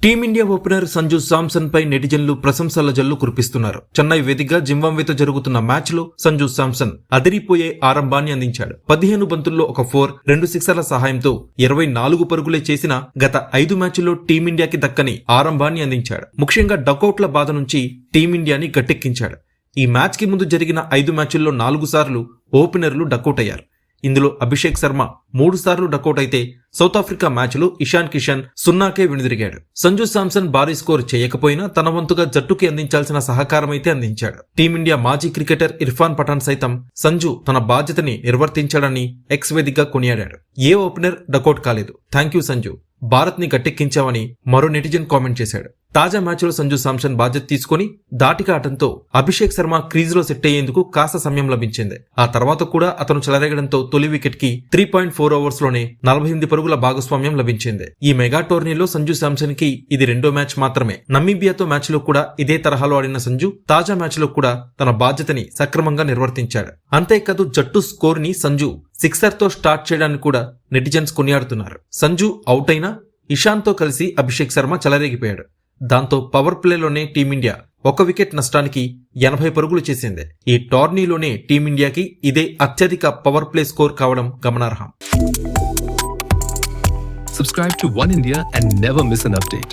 Team India opener Sanju Samson పై నెటిజన్లు ప్రశంసల జల్లు కురిపిస్తున్నారు. చెన్నై వేదికగా జింబాబ్వేతో జరుగుతున్న మ్యాచ్ లో సంజు శాంసన్ అదిరిపోయే ఆరంభాన్ని అందించాడు. 15 బంతుల్లో ఒక 4, 2 సిక్సర్ల సహాయంతో 24 పరుగులే చేసిన గత 5 మ్యాచ్ల్లో టీమిండియాకి దక్కని ఆరంభాన్ని అందించాడు. ముఖ్యంగా డకౌట్ల బాధ నుంచి టీమిండియాని గట్టెక్కించాడు. ఈ మ్యాచ్ కి ముందు జరిగిన 5 మ్యాచ్ల్లో 4 సార్లు ఓపెనర్లు డకౌట్ అయ్యారు. ఇందులో అభిషేక్ శర్మ 3 సార్లు డకౌట్ అయితే సౌత్ ఆఫ్రికా మ్యాచ్లో ఇషాన్ కిషన్ 0కే వెనుదిరిగాడు. సంజు శాంసన్ భారీ స్కోర్ చేయకపోయినా తన వంతుగా జట్టుకి అందించాల్సిన సహకారమైతే అందించాడు. టీమిండియా మాజీ క్రికెటర్ ఇర్ఫాన్ పఠాన్ సైతం సంజు తన బాధ్యతని నిర్వర్తించాడని ఎక్స్ వేదికగా కొనియాడాడు. ఏ ఓపెనర్ డకౌట్ కాలేదు, థాంక్యూ సంజు, భారత్ ని గట్టెక్కించావని మరో నెటిజన్ కామెంట్ చేశాడు. తాజా మ్యాచ్లో సంజు శాంసన్ బాధ్యత తీసుకుని దాటిక ఆటంతో అభిషేక్ శర్మ క్రీజ్లో సెట్ అయ్యేందుకు కాస్త సమయం లభించింది. ఆ తర్వాత కూడా అతను చెలరేగడంతో తొలి వికెట్ కి 3.4 ఓవర్స్ లోనే 48 పరుగుల భాగస్వామ్యం లభించింది. ఈ మెగా టోర్నీలో సంజు శాంసన్ కి ఇది 2వ మ్యాచ్ మాత్రమే. నమీబియాతో మ్యాచ్ లో కూడా ఇదే తరహాలో ఆడిన సంజు తాజా మ్యాచ్ లో కూడా తన బాధ్యతని సక్రమంగా నిర్వర్తించాడు. అంతేకాదు జట్టు స్కోర్ ని సంజు సిక్సర్ తో స్టార్ట్ చేయడానికి కూడా నెటిజన్స్ కొనియాడుతున్నారు. సంజు అవుట్ అయినా ఇషాన్ తో కలిసి అభిషేక్ శర్మ చెలరేగిపోయాడు. దాంతో పవర్ ప్లేలోనే టీమిండియా 1 వికెట్ నష్టానికి 80 పరుగులు చేసింది. ఈ టోర్నీలోనే టీమిండియాకి ఇదే అత్యధిక పవర్ ప్లే స్కోర్ కావడం గమనార్హం. Subscribe to One India and never miss an update.